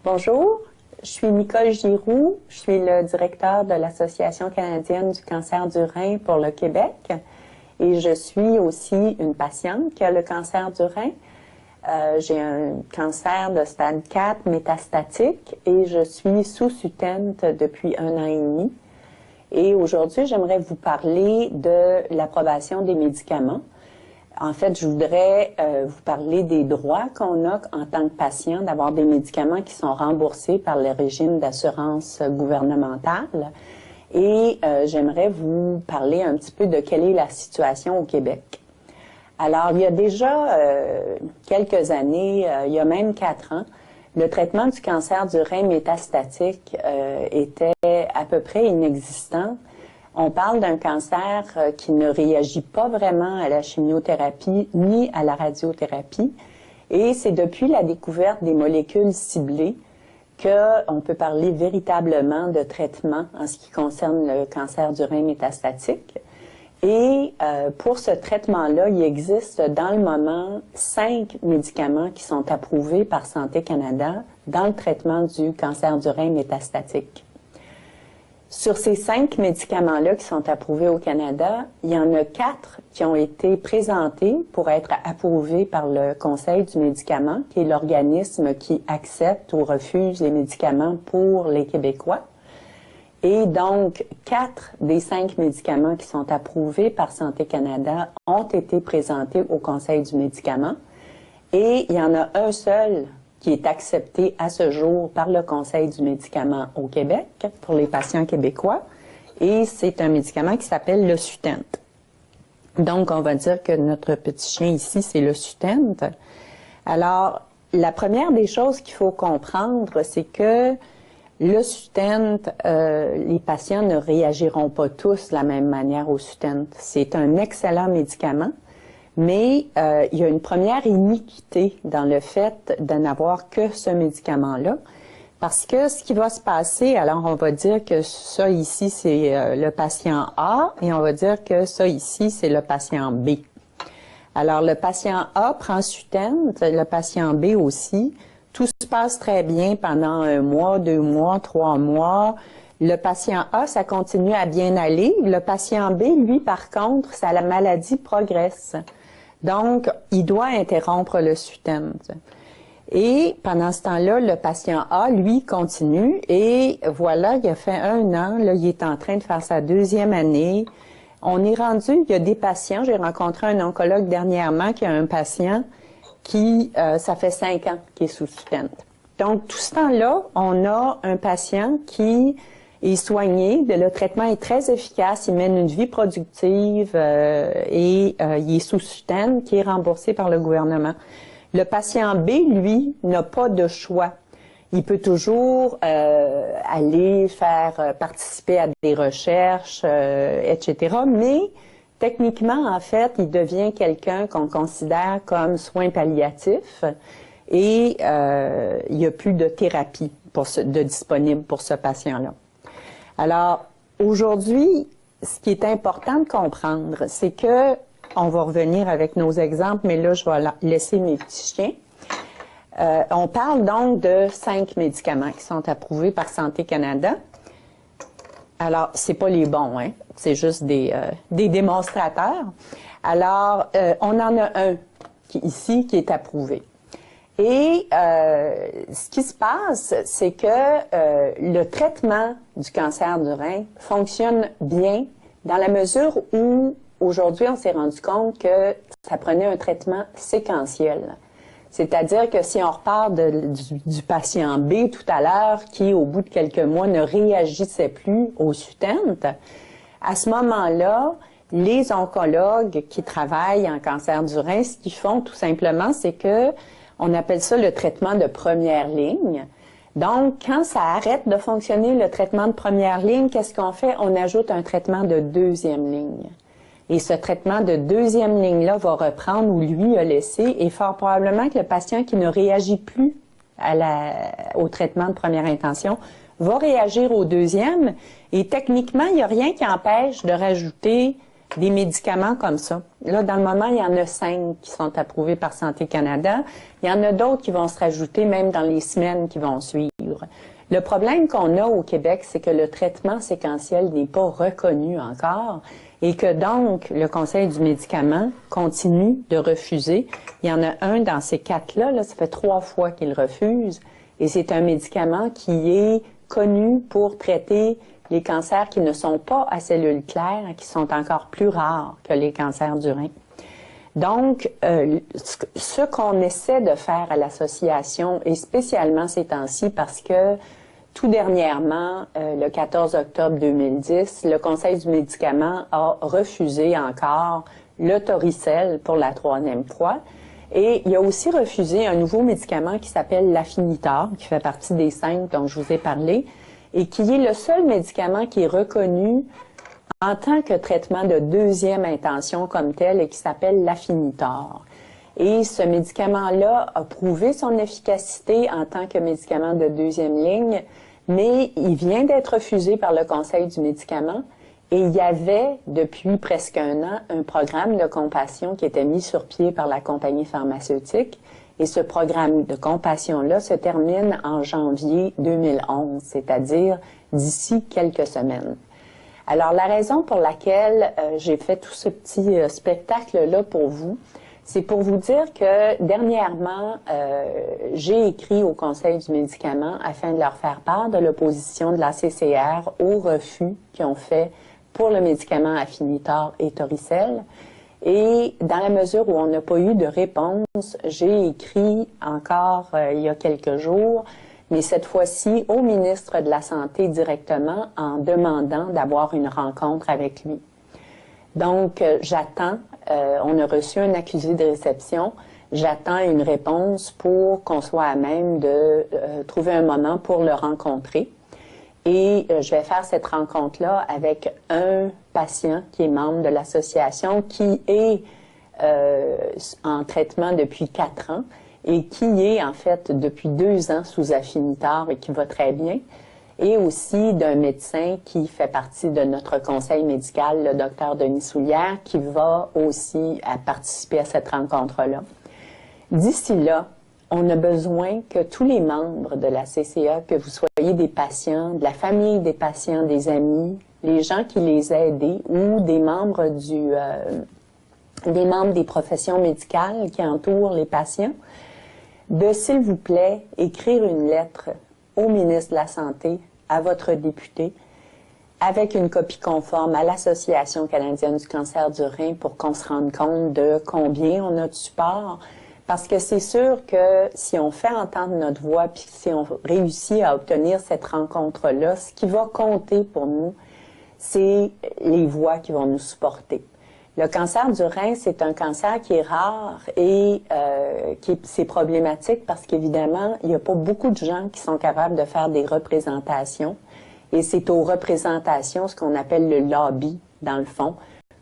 Bonjour, je suis Nicole Giroux, je suis le directeur de l'Association canadienne du cancer du rein pour le Québec et je suis aussi une patiente qui a le cancer du rein. J'ai un cancer de stade 4 métastatique et je suis sous Sutent depuis 1 an et demi. Et aujourd'hui, j'aimerais vous parler de l'approbation des médicaments. En fait, je voudrais vous parler des droits qu'on a en tant que patient d'avoir des médicaments qui sont remboursés par le régime d'assurance gouvernementale. Et j'aimerais vous parler un petit peu de quelle est la situation au Québec. Alors, il y a déjà quelques années, il y a même 4 ans, le traitement du cancer du rein métastatique était à peu près inexistant. On parle d'un cancer qui ne réagit pas vraiment à la chimiothérapie ni à la radiothérapie. Et c'est depuis la découverte des molécules ciblées qu'on peut parler véritablement de traitement en ce qui concerne le cancer du rein métastatique. Et pour ce traitement-là, il existe dans le moment 5 médicaments qui sont approuvés par Santé Canada dans le traitement du cancer du rein métastatique. Sur ces 5 médicaments-là qui sont approuvés au Canada, il y en a 4 qui ont été présentés pour être approuvés par le Conseil du médicament, qui est l'organisme qui accepte ou refuse les médicaments pour les Québécois. Et donc, 4 des 5 médicaments qui sont approuvés par Santé Canada ont été présentés au Conseil du médicament. Et il y en a un seul qui est accepté à ce jour par le Conseil du médicament au Québec pour les patients québécois. Et c'est un médicament qui s'appelle le Sutent. Donc, on va dire que notre petit chien ici, c'est le Sutent. Alors, la première des choses qu'il faut comprendre, c'est que le Sutent, les patients ne réagiront pas tous de la même manière au Sutent. C'est un excellent médicament. Mais il y a une première iniquité dans le fait de n'avoir que ce médicament-là. Parce que ce qui va se passer, alors on va dire que ça ici, c'est le patient A et on va dire que ça ici, c'est le patient B. Alors le patient A prend Sutent, le patient B aussi. Tout se passe très bien pendant 1 mois, 2 mois, 3 mois. Le patient A, ça continue à bien aller. Le patient B, lui, par contre, la maladie progresse. Donc, il doit interrompre le Sutent. Et pendant ce temps-là, le patient A, lui, continue. Et voilà, il a fait 1 an. Là, il est en train de faire sa 2e année. On est rendu, il y a des patients. J'ai rencontré un oncologue dernièrement qui a un patient qui, ça fait 5 ans qu'il est sous Sutent. Donc, tout ce temps-là, on a un patient qui est soigné, le traitement est très efficace, il mène une vie productive et il est sous Sutent qui est remboursé par le gouvernement. Le patient B, lui, n'a pas de choix. Il peut toujours aller faire participer à des recherches, etc. Mais techniquement, en fait, il devient quelqu'un qu'on considère comme soin palliatif et il n'y a plus de thérapie disponible pour ce patient-là. Alors, aujourd'hui, ce qui est important de comprendre, c'est que, on va revenir avec nos exemples, mais là, je vais laisser mes petits chiens. On parle donc de 5 médicaments qui sont approuvés par Santé Canada. Alors, c'est pas les bons, hein? C'est juste des démonstrateurs. Alors, on en a un ici qui est approuvé. Et ce qui se passe, c'est que le traitement du cancer du rein fonctionne bien dans la mesure où aujourd'hui on s'est rendu compte que ça prenait un traitement séquentiel. C'est-à-dire que si on repart du patient B tout à l'heure qui, au bout de quelques mois, ne réagissait plus au Sutent, à ce moment-là, les oncologues qui travaillent en cancer du rein, ce qu'ils font tout simplement, c'est que on appelle ça le traitement de première ligne. Donc, quand ça arrête de fonctionner, le traitement de première ligne, qu'est-ce qu'on fait? On ajoute un traitement de 2e ligne. Et ce traitement de 2e ligne-là va reprendre où lui a laissé, et fort probablement que le patient qui ne réagit plus au traitement de première intention va réagir au 2e. Et techniquement, il n'y a rien qui empêche de rajouter des médicaments comme ça. Là, dans le moment, il y en a 5 qui sont approuvés par Santé Canada. Il y en a d'autres qui vont se rajouter même dans les semaines qui vont suivre. Le problème qu'on a au Québec, c'est que le traitement séquentiel n'est pas reconnu encore et que donc le Conseil du médicament continue de refuser. Il y en a un dans ces 4-là, là, ça fait 3 fois qu'il refuse et c'est un médicament qui est connu pour traiter les cancers qui ne sont pas à cellules claires, qui sont encore plus rares que les cancers du rein. Donc, ce qu'on essaie de faire à l'association, et spécialement ces temps-ci, parce que tout dernièrement, le 14 octobre 2010, le Conseil du médicament a refusé encore le Toricel pour la 3e fois. Et il a aussi refusé un nouveau médicament qui s'appelle l'Afinitor, qui fait partie des 5 dont je vous ai parlé, et qui est le seul médicament qui est reconnu en tant que traitement de 2e intention comme tel et qui s'appelle l'Afinitor. Et ce médicament-là a prouvé son efficacité en tant que médicament de 2e ligne, mais il vient d'être refusé par le Conseil du médicament et il y avait, depuis presque un an, un programme de compassion qui était mis sur pied par la compagnie pharmaceutique. Et ce programme de compassion-là se termine en janvier 2011, c'est-à-dire d'ici quelques semaines. Alors, la raison pour laquelle j'ai fait tout ce petit spectacle-là pour vous, c'est pour vous dire que dernièrement, j'ai écrit au Conseil du médicament afin de leur faire part de l'opposition de la CCR au refus qu'ils ont fait pour le médicament Afinitor et Toricel. Et dans la mesure où on n'a pas eu de réponse, j'ai écrit encore il y a quelques jours, mais cette fois-ci au ministre de la Santé directement en demandant d'avoir une rencontre avec lui. Donc, j'attends, on a reçu un accusé de réception, j'attends une réponse pour qu'on soit à même de trouver un moment pour le rencontrer. Et je vais faire cette rencontre-là avec un patient qui est membre de l'association, qui est en traitement depuis 4 ans et qui est en fait depuis 2 ans sous Afinitor et qui va très bien. Et aussi d'un médecin qui fait partie de notre conseil médical, le docteur Denis Soulière, qui va aussi participer à cette rencontre-là. D'ici là, on a besoin que tous les membres de la CCA, que vous soyez des patients, de la famille des patients, des amis, les gens qui les aident ou des membres des professions médicales qui entourent les patients, de, s'il vous plaît, écrire une lettre au ministre de la Santé, à votre député, avec une copie conforme à l'Association canadienne du cancer du rein pour qu'on se rende compte de combien on a de support. Parce que c'est sûr que si on fait entendre notre voix, puis si on réussit à obtenir cette rencontre-là, ce qui va compter pour nous, c'est les voix qui vont nous supporter. Le cancer du rein, c'est un cancer qui est rare et c'est problématique parce qu'évidemment, il n'y a pas beaucoup de gens qui sont capables de faire des représentations. Et c'est aux représentations, ce qu'on appelle le lobby, dans le fond,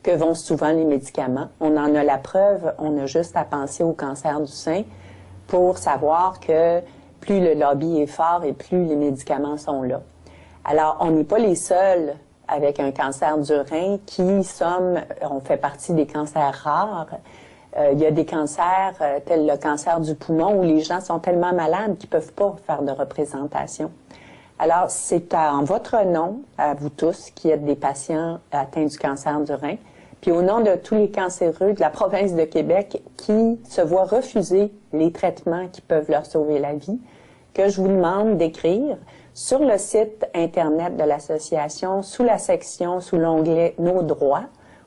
que vont souvent les médicaments. On en a la preuve, on a juste à penser au cancer du sein pour savoir que plus le lobby est fort et plus les médicaments sont là. Alors, on n'est pas les seuls avec un cancer du rein qui on fait partie des cancers rares. Il y a des cancers tels le cancer du poumon où les gens sont tellement malades qu'ils ne peuvent pas faire de représentation. Alors, c'est en votre nom, à vous tous, qui êtes des patients atteints du cancer du rein, puis au nom de tous les cancéreux de la province de Québec qui se voient refuser les traitements qui peuvent leur sauver la vie, que je vous demande d'écrire sur le site Internet de l'association, sous la section, sous l'onglet « Nos droits »,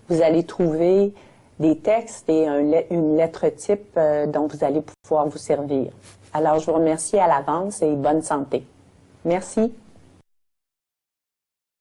vous allez trouver des textes et une lettre type dont vous allez pouvoir vous servir. Alors, je vous remercie à l'avance et bonne santé. Merci.